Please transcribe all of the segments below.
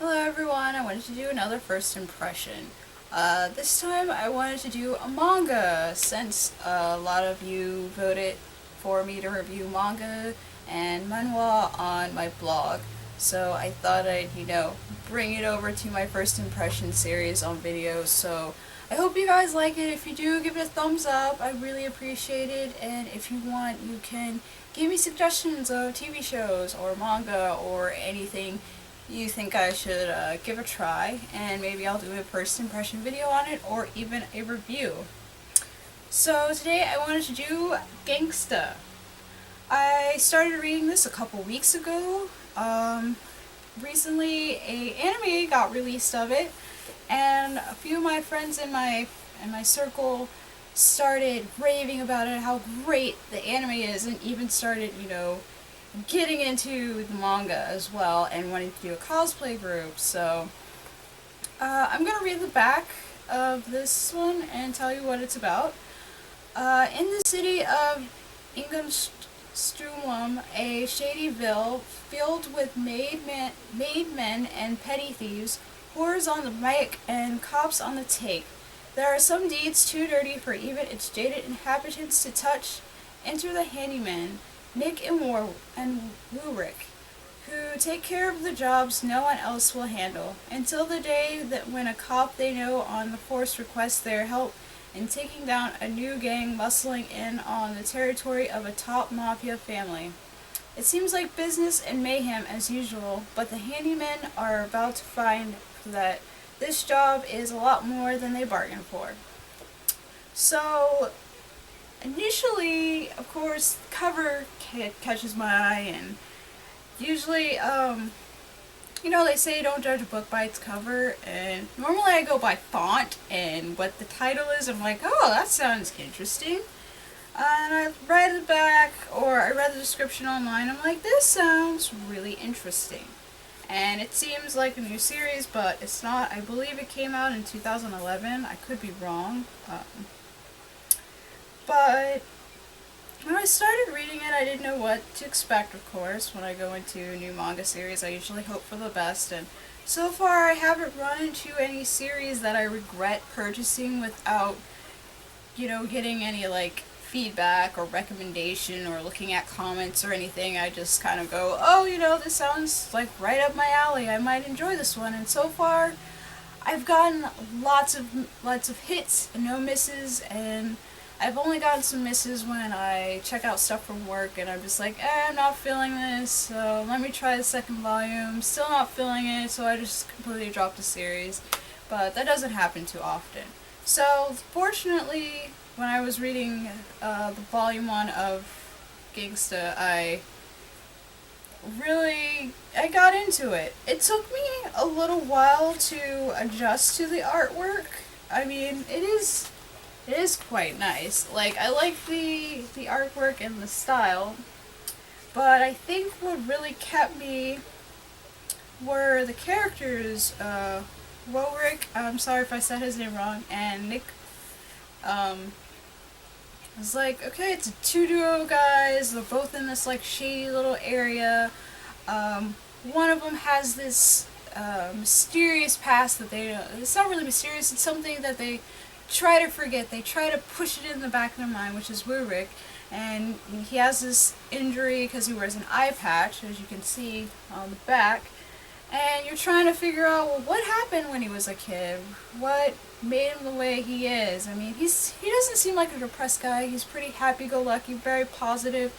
Hello everyone, I wanted to do another first impression. This time I wanted to do a manga since a lot of you voted for me to review manga and manhwa on my blog. So I thought I'd bring it over to my first impression series on videos. So I hope you guys like it. If you do, give it a thumbs up. I really appreciate it. And if you want, you can give me suggestions of TV shows or manga or anything you think I should give a try, and maybe I'll do a first impression video on it or even a review. So today I wanted to do Gangsta. I started reading this a couple weeks ago. Recently a anime got released of it, and a few of my friends in my circle started raving about it, how great the anime is, and even started, getting into the manga as well and wanting to do a cosplay group. So I'm going to read the back of this one and tell you what it's about. In the city of Ingolstrum, a shady ville filled with made men and petty thieves, whores on the mic and cops on the take, there are some deeds too dirty for even its jaded inhabitants to touch. Enter the handyman, Nick and Wurick, who take care of the jobs no one else will handle, until the day that when a cop they know on the force requests their help in taking down a new gang muscling in on the territory of a top mafia family. It seems like business and mayhem as usual, but the handymen are about to find that this job is a lot more than they bargained for. So, initially, of course, cover catches my eye, and usually, they say don't judge a book by its cover, and normally I go by font and what the title is. I'm like, oh, that sounds interesting. And I read it back, or I read the description online. I'm like, this sounds really interesting. And it seems like a new series, but it's not. I believe it came out in 2011. I could be wrong. But when I started reading it, I didn't know what to expect, of course. When I go into a new manga series, I usually hope for the best. And so far, I haven't run into any series that I regret purchasing without, getting any, feedback or recommendation or looking at comments or anything. I just kind of go, oh, this sounds like right up my alley. I might enjoy this one. And so far, I've gotten lots of hits and no misses, and I've only gotten some misses when I check out stuff from work and I'm just like, I'm not feeling this, so let me try the second volume. Still not feeling it, so I just completely dropped the series. But that doesn't happen too often. So, fortunately, when I was reading the volume 1 of Gangsta, I got into it. It took me a little while to adjust to the artwork. I mean, it is quite nice. I like the artwork and the style, but I think what really kept me were the characters, Worik, I'm sorry if I said his name wrong, and Nick. I was like, okay, it's a two duo guys, they're both in this shady little area. One of them has this mysterious past that it's not really mysterious, it's something that they try to forget. They try to push it in the back of their mind, which is Wurick, and he has this injury because he wears an eye patch, as you can see on the back. And you're trying to figure out, well, what happened when he was a kid? What made him the way he is? I mean, he doesn't seem like a depressed guy. He's pretty happy-go-lucky, very positive.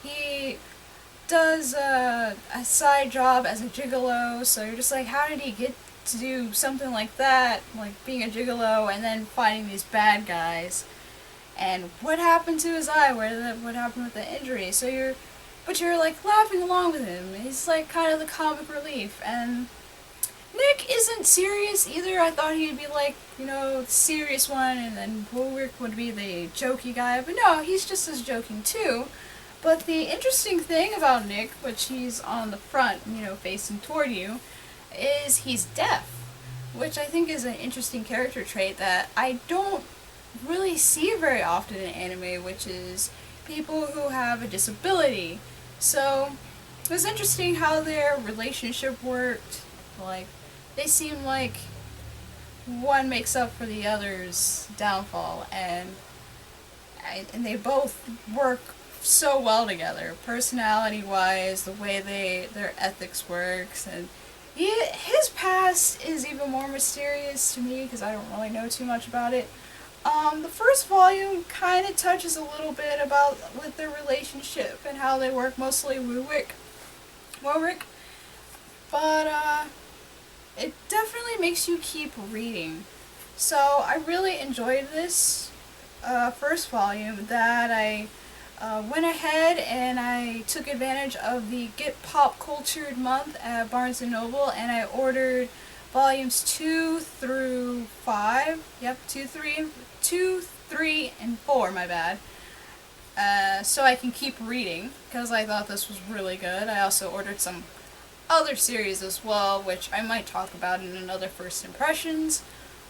He does a side job as a gigolo, so you're just like, how did he get to do something like that, like being a gigolo, and then fighting these bad guys? And what happened to his eye? What happened with the injury? But you're laughing along with him. He's kind of the comic relief. And Nick isn't serious either. I thought he'd be the serious one, and then Woolrick would be the jokey guy. But no, he's just as joking too. But the interesting thing about Nick, which he's on the front, facing toward you, is he's deaf, which I think is an interesting character trait that I don't really see very often in anime, which is people who have a disability. So it was interesting how their relationship worked. Like, they seem like one makes up for the other's downfall, and they both work so well together, personality-wise, the way their ethics works, and his past is even more mysterious to me because I don't really know too much about it. The first volume kind of touches a little bit about with their relationship and how they work, mostly Warwick, but it definitely makes you keep reading. So I really enjoyed this first volume that I went ahead and I took advantage of the Get Pop Cultured month at Barnes & Noble, and I ordered volumes 2 through 5. Yep, 2, 3, and 4, my bad. So I can keep reading, because I thought this was really good. I also ordered some other series as well, which I might talk about in another First Impressions.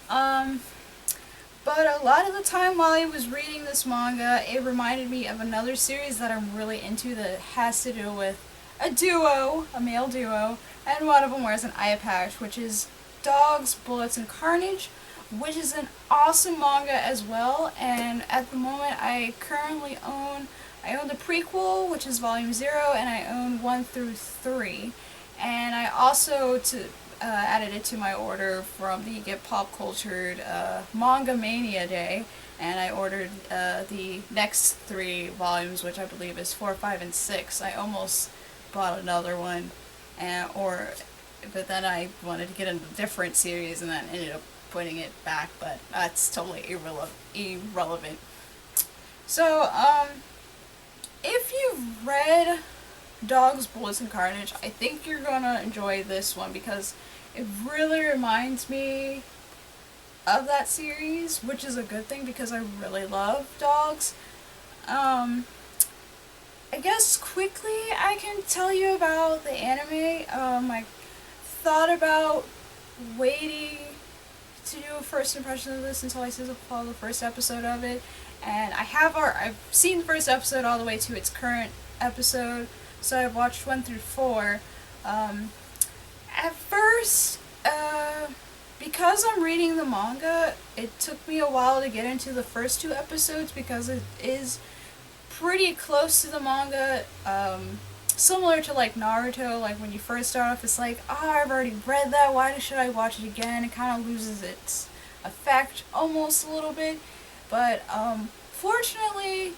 But a lot of the time while I was reading this manga, it reminded me of another series that I'm really into that has to do with a male duo, and one of them wears an eye patch, which is Dogs, Bullets, and Carnage, which is an awesome manga as well. And at the moment, I own the prequel, which is volume 0, and I own 1 through 3. And I also added it to my order from the Get Pop Cultured Manga Mania Day, and I ordered the next 3 volumes, which I believe is 4, 5, and 6. I almost bought another one, but then I wanted to get into a different series, and then ended up putting it back, but that's totally irrelevant. So, if you've read Dogs, Bullets, and Carnage, I think you're gonna enjoy this one because it really reminds me of that series, which is a good thing because I really love dogs. I guess quickly I can tell you about the anime. I thought about waiting to do a first impression of this until I saw the first episode of it, and I've seen the first episode all the way to its current episode. So I've watched 1 through 4. At first, because I'm reading the manga, it took me a while to get into the first 2 episodes because it is pretty close to the manga. Similar to like Naruto, like when you first start off, it's like, oh, I've already read that, why should I watch it again? It kind of loses its effect almost a little bit. But fortunately,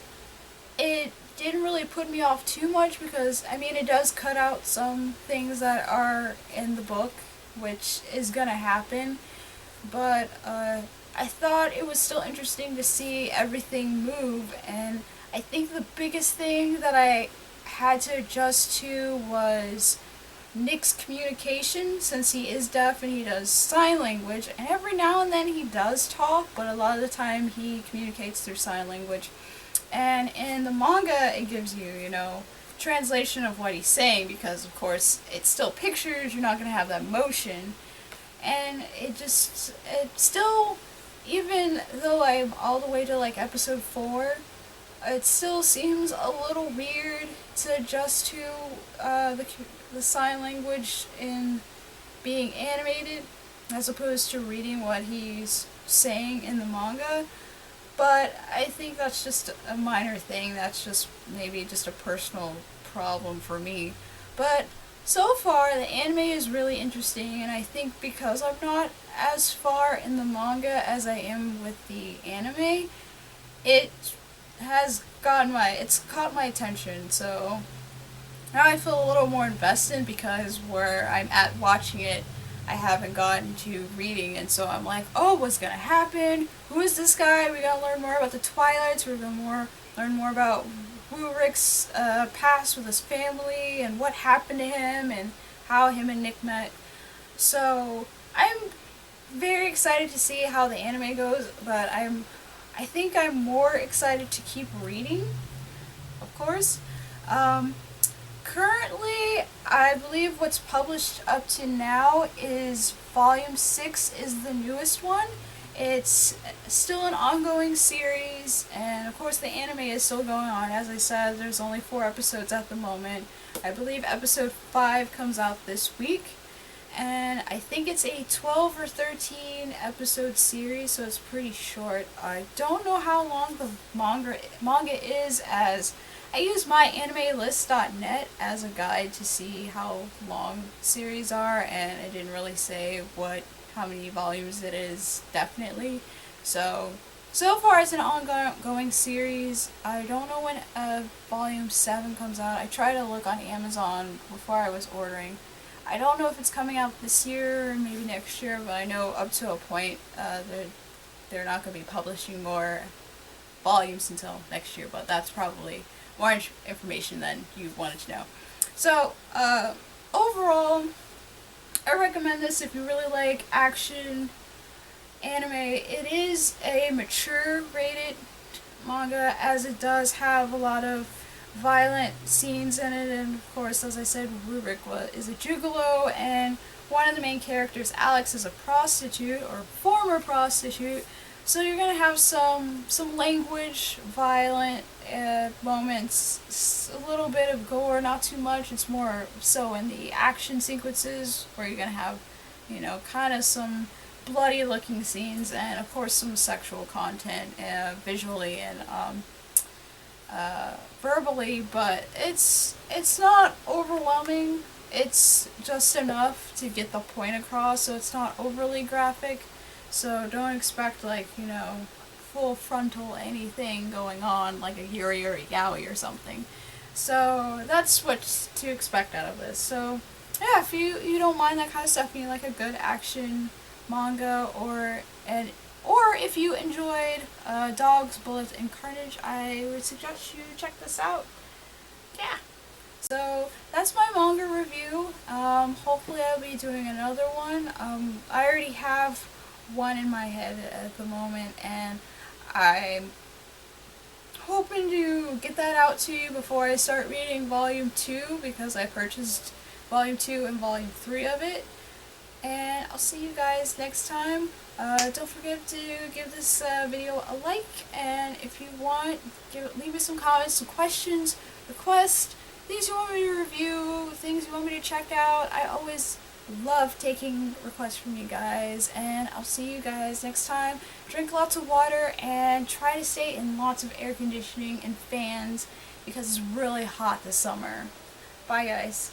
it didn't really put me off too much because, I mean, it does cut out some things that are in the book, which is gonna happen, but I thought it was still interesting to see everything move, and I think the biggest thing that I had to adjust to was Nick's communication, since he is deaf and he does sign language, and every now and then he does talk, but a lot of the time he communicates through sign language. And in the manga, it gives you, translation of what he's saying, because of course it's still pictures, you're not going to have that motion. And it still, even though I'm all the way to like episode 4, it still seems a little weird to adjust to the sign language in being animated as opposed to reading what he's saying in the manga. But I think that's just a minor thing. That's just maybe just a personal problem for me. But so far, the anime is really interesting, and I think because I'm not as far in the manga as I am with the anime, it's caught my attention. So now I feel a little more invested because where I'm at watching it, I haven't gotten to reading, and so I'm like, oh, what's gonna happen? Who is this guy? We gotta learn more about the Twilights. We're gonna learn more about Wurick's past with his family and what happened to him and how him and Nick met. So I'm very excited to see how the anime goes, but I think I'm more excited to keep reading, of course. Currently, I believe what's published up to now is Volume 6 is the newest one. It's still an ongoing series, and of course the anime is still going on. As I said, there's only 4 episodes at the moment. I believe episode 5 comes out this week. and I think it's a 12 or 13 episode series, so it's pretty short. I don't know how long the manga is, as I use myanimelist.net as a guide to see how long series are, and it didn't really say how many volumes it is definitely. So far it's an ongoing series. I don't know when volume 7 comes out. I tried to look on Amazon before I was ordering. I don't know if it's coming out this year or maybe next year, but I know up to a point they're not going to be publishing more volumes until next year, but that's probably more information than you wanted to know. So, overall, I recommend this if you really like action anime. It is a mature rated manga, as it does have a lot of violent scenes in it, and of course, as I said, Rurik is a gigolo, and one of the main characters, Alex, is a prostitute, or former prostitute, so you're gonna have some language, violent moments, a little bit of gore, not too much. It's more so in the action sequences, where you're gonna have, kind of some bloody looking scenes, and of course some sexual content, visually and verbally, but it's not overwhelming. It's just enough to get the point across, so it's not overly graphic. So don't expect full frontal anything going on like a Yuri or a Yaoi or something. So that's what to expect out of this. So yeah, if you don't mind that kind of stuff and you like a good action manga, or if you enjoyed Dogs, Bullets, and Carnage, I would suggest you check this out. Yeah. So that's my manga review. Hopefully I'll be doing another one. I already have one in my head at the moment, and I'm hoping to get that out to you before I start reading Volume 2, because I purchased Volume 2 and Volume 3 of it. And I'll see you guys next time. Don't forget to give this video a like, and if you want, leave me some comments, some questions, requests, things you want me to review, things you want me to check out. I always love taking requests from you guys, and I'll see you guys next time. Drink lots of water and try to stay in lots of air conditioning and fans, because it's really hot this summer. Bye guys.